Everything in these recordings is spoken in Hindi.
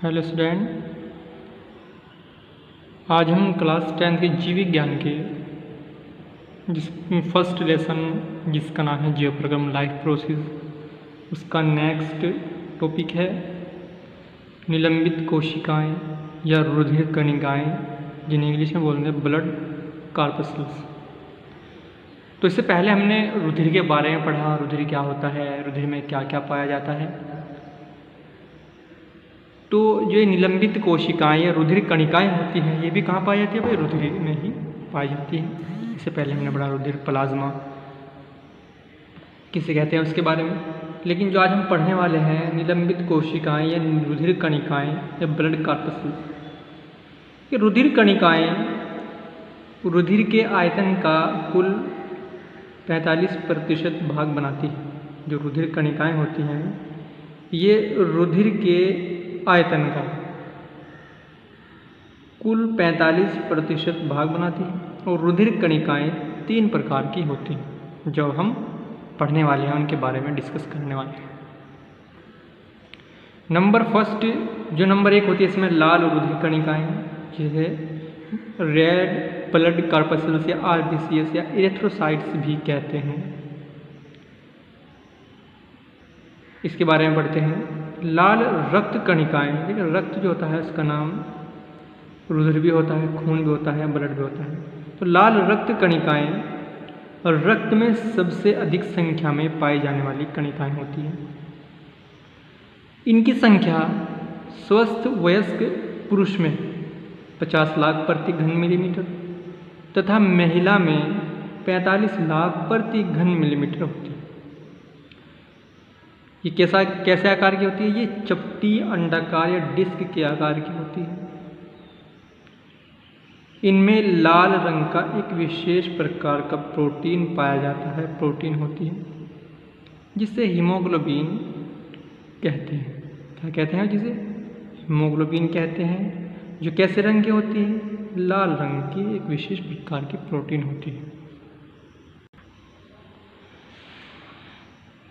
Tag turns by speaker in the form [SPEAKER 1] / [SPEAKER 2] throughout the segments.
[SPEAKER 1] हेलो स्टूडेंट, आज हम क्लास 10 के जीव विज्ञान के फर्स्ट लेसन जिसका नाम है जियो प्रोग्राम लाइफ प्रोसेस, उसका नेक्स्ट टॉपिक है निलंबित कोशिकाएं या रुधिर कणिकाएं, जिन्हें इंग्लिश में बोलते हैं ब्लड कॉर्पस्कल्स। तो इससे पहले हमने रुधिर के बारे में पढ़ा, रुधिर क्या होता है, रुधिर में क्या क्या पाया जाता है। तो जो निलंबित कोशिकाएं या रुधिर कणिकाएं होती हैं, ये भी कहाँ पाई जाती है भाई? रुधिर में ही पाई जाती है। इससे पहले हमने पढ़ा रुधिर प्लाज्मा किसे कहते हैं उसके बारे में। लेकिन जो आज हम पढ़ने वाले हैं निलंबित कोशिकाएं या रुधिर कणिकाएं या ब्लड कॉर्पस्कल्स। ये रुधिर कणिकाएं रुधिर के आयतन का कुल 45% भाग बनाती है। जो रुधिर कणिकाएं होती हैं ये रुधिर के आयतन का कुल 45% भाग बनाती है। और रुधिर कणिकाएं 3 प्रकार की होती हैं, जो हम पढ़ने वाले हैं उनके बारे में डिस्कस करने वाले हैं। नंबर 1 होती है इसमें लाल रुधिर कणिकाएं, जिसे रेड ब्लड कॉर्पस्कल्स या आरबीसीएस या इरेथ्रोसाइट्स भी कहते हैं। इसके बारे में पढ़ते हैं। लाल रक्त कणिकाएं, देखिए रक्त जो होता है उसका नाम रुधिर भी होता है, खून भी होता है, ब्लड भी होता है। तो लाल रक्त कणिकाएं रक्त में सबसे अधिक संख्या में पाई जाने वाली कणिकाएं होती हैं। इनकी संख्या स्वस्थ वयस्क पुरुष में 50 लाख प्रति घन मिलीमीटर तथा महिला में 45 लाख प्रति घन मिलीमीटर होती है। ये कैसे आकार की होती है? ये चपटी, अंडाकार या डिस्क के आकार की होती है। इनमें लाल रंग का एक विशेष प्रकार का प्रोटीन पाया जाता है, प्रोटीन होती है जिसे हीमोग्लोबिन कहते हैं। क्या कहते हैं? जिसे हीमोग्लोबिन कहते हैं। जो कैसे रंग की होती है? लाल रंग की एक विशेष प्रकार की प्रोटीन होती है।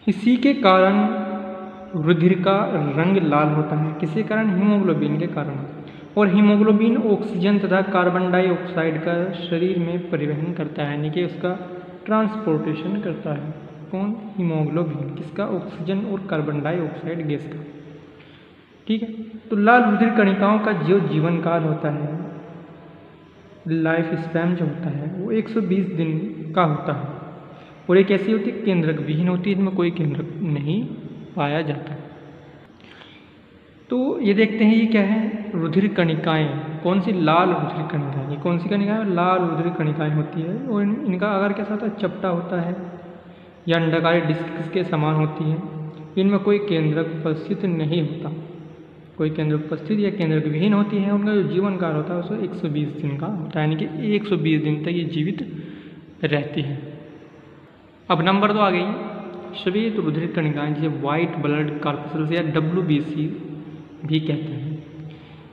[SPEAKER 1] इसी के कारण रुधिर का रंग लाल होता है। किसी कारण? हीमोग्लोबिन के कारण। और हीमोग्लोबिन ऑक्सीजन तथा कार्बन डाइऑक्साइड का शरीर में परिवहन करता है, यानी कि उसका ट्रांसपोर्टेशन करता है। कौन? हीमोग्लोबिन। किसका? ऑक्सीजन और कार्बन डाइऑक्साइड गैस का। ठीक है। तो लाल रुधिर कणिकाओं का जो जीवन काल होता है, लाइफ स्पैन जो होता है, वो 120 दिन का होता है। और एक ऐसी होती है केंद्रक विहीन होती है, इसमें कोई केंद्रक नहीं पाया जाता। तो ये देखते हैं ये क्या है? रुधिर कणिकाएं। कौन सी? लाल रुधिर कणिकाएं। ये कौन सी कणिकाएं? लाल रुधिर कणिकाएं होती है। और इनका आकार कैसा होता है? चपटा होता है या अंडाकार डिस्क के समान होती है। इनमें कोई केंद्रक उपस्थित नहीं होता, कोई केंद्रक उपस्थित या केंद्रक विहीन होती है। उनका जो जीवन काल होता है उसको 120 दिन का होता है, यानी कि 120 दिन तक ये जीवित रहती है। अब नंबर 2 आ गई श्वेत रुधिर कणिकाएं, जिसे व्हाइट ब्लड कॉर्पस्कल्स या WBC भी कहते हैं।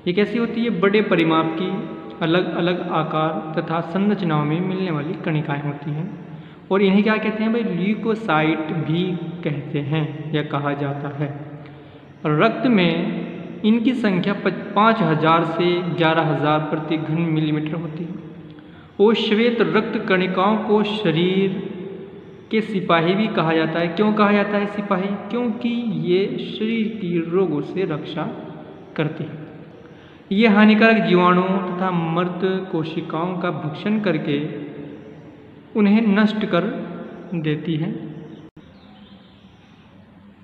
[SPEAKER 1] ये कैसी होती है? बड़े परिमाप की अलग अलग आकार तथा संरचनाओं में मिलने वाली कणिकाएं होती हैं। और इन्हें क्या कहते हैं भाई? ल्यूकोसाइट भी कहते हैं या कहा जाता है। रक्त में इनकी संख्या 5000 से 11000 प्रति घन मिलीमीटर होती है। और श्वेत रक्त कणिकाओं को शरीर के सिपाही भी कहा जाता है। क्यों कहा जाता है सिपाही? क्योंकि ये शरीर की रोगों से रक्षा करती है। ये हानिकारक जीवाणुओं तथा मृत कोशिकाओं का भक्षण करके उन्हें नष्ट कर देती है।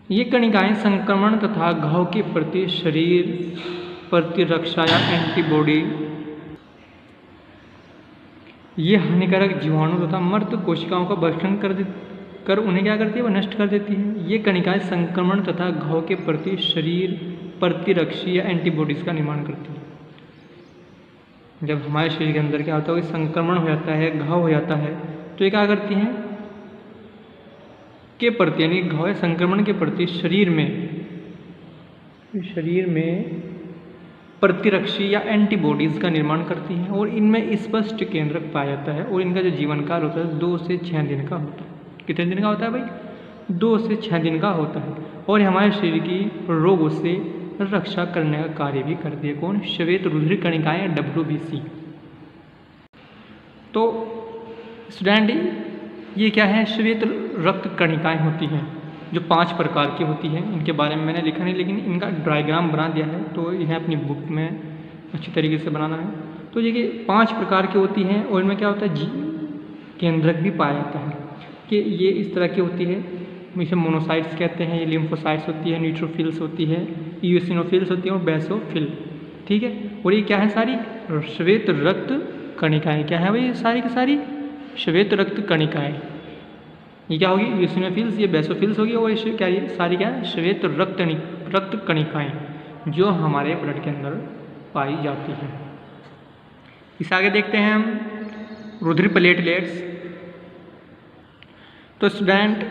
[SPEAKER 1] ये कणिकाएं संक्रमण तथा घाव के प्रति शरीर प्रतिरक्षा या एंटीबॉडी, ये हानिकारक जीवाणु तथा मृत कोशिकाओं का भक्षण कर उन्हें क्या करती है? वह नष्ट कर देती है। ये कणिकाएं संक्रमण तथा घाव के प्रति शरीर प्रतिरक्षी या एंटीबॉडीज का निर्माण करती है। जब हमारे शरीर के अंदर क्या होता है? संक्रमण हो जाता है, घाव हो जाता है, तो ये क्या करती हैं? के प्रति, यानी घाव या संक्रमण के प्रति शरीर में प्रतिरक्षी या एंटीबॉडीज़ का निर्माण करती हैं। और इनमें स्पष्ट केंद्रक पाया जाता है। और इनका जो जीवन काल होता है 2 से 6 दिन का होता है। कितने दिन का होता है भाई? 2 से 6 दिन का होता है। और हमारे शरीर की रोगों से रक्षा करने का कार्य भी करती है। कौन? श्वेत रुधिर कणिकाएं, WBC। तो स्टूडेंट ये क्या है? श्वेत रक्त कणिकाएं होती हैं जो 5 प्रकार की होती हैं। इनके बारे में मैंने लिखा नहीं, लेकिन इनका डायग्राम बना दिया है, तो इन्हें अपनी बुक में अच्छी तरीके से बनाना है। तो ये 5 प्रकार की होती हैं और इनमें क्या होता है? केंद्रक भी पाया जाता है कि ये इस तरह की होती है। इसे मोनोसाइट्स कहते हैं, ये लिम्फोसाइट्स होती है, न्यूट्रोफिल्स होती है, इओसिनोफिल्स होती है और बेसोफिल। ठीक है। और ये क्या है? सारी श्वेत रक्त कणिकाएं। क्या है भाई? सारी की सारी श्वेत रक्त कणिकाएं। ये क्या होगी? इओसिनोफिल्स, ये बेसोफिल्स होगी, और ये क्या? ये सारी क्या है? श्वेत रक्त कणिकाएं जो हमारे ब्लड के अंदर पाई जाती है। इस आगे देखते हैं हम रुधिर प्लेटलेट्स। तो स्टूडेंट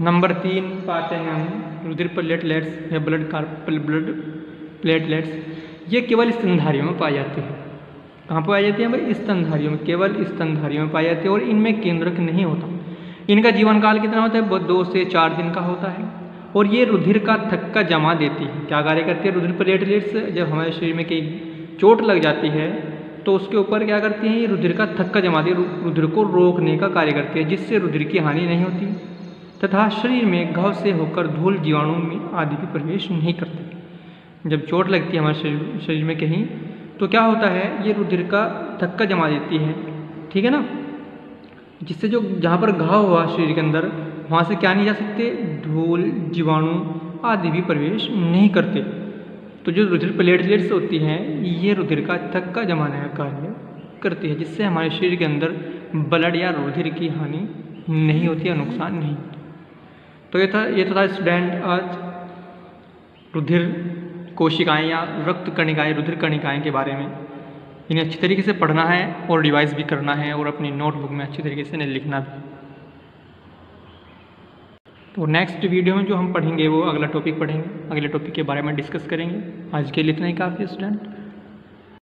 [SPEAKER 1] नंबर 3 पाते हैं हम रुधिर प्लेटलेट्स या ब्लड प्लेटलेट्स। ये केवल स्तनधारियों में पाई जाती है। कहाँ पाई जाती है भाई? स्तनधारियों में, केवल स्तनधारियों में पाई जाती है और इनमें केंद्रक नहीं होता। इनका जीवन काल कितना होता है? 2 से 4 दिन का होता है और ये रुधिर का थक्का जमा देती है। क्या कार्य करती है रुधिर प्लेटलेट्स? जब हमारे शरीर में कहीं चोट लग जाती है तो उसके ऊपर क्या करती हैं? ये रुधिर का थक्का जमाती है, रुधिर को रोकने का कार्य करती है, जिससे रुधिर की हानि नहीं होती तथा शरीर में घाव से होकर धूल जीवाणु में आदि भी प्रवेश नहीं करते। जब चोट लगती है हमारे शरीर में कहीं तो क्या होता है? ये रुधिर का थक्का जमा देती है, ठीक है ना, जिससे जो जहाँ पर घाव हुआ शरीर के अंदर वहाँ से क्या नहीं जा सकते? धूल जीवाणु आदि भी प्रवेश नहीं करते। तो जो रुधिर प्लेटलेट्स होती हैं ये रुधिर का थक्का जमाने का कार्य करती है, जिससे हमारे शरीर के अंदर ब्लड या रुधिर की हानि नहीं होती या नुकसान नहीं। तो ये था स्टूडेंट आज रुधिर कोशिकाएं या रक्त कणिकाएं, रुधिर कणिकाएं के बारे में। इन्हें अच्छी तरीके से पढ़ना है और रिवाइज भी करना है और अपनी नोटबुक में अच्छी तरीके से इन्हें लिखना भी। तो नेक्स्ट वीडियो में जो हम पढ़ेंगे वो अगला टॉपिक पढ़ेंगे, अगले टॉपिक के बारे में डिस्कस करेंगे। आज के लिए इतना ही काफ़ी स्टूडेंट।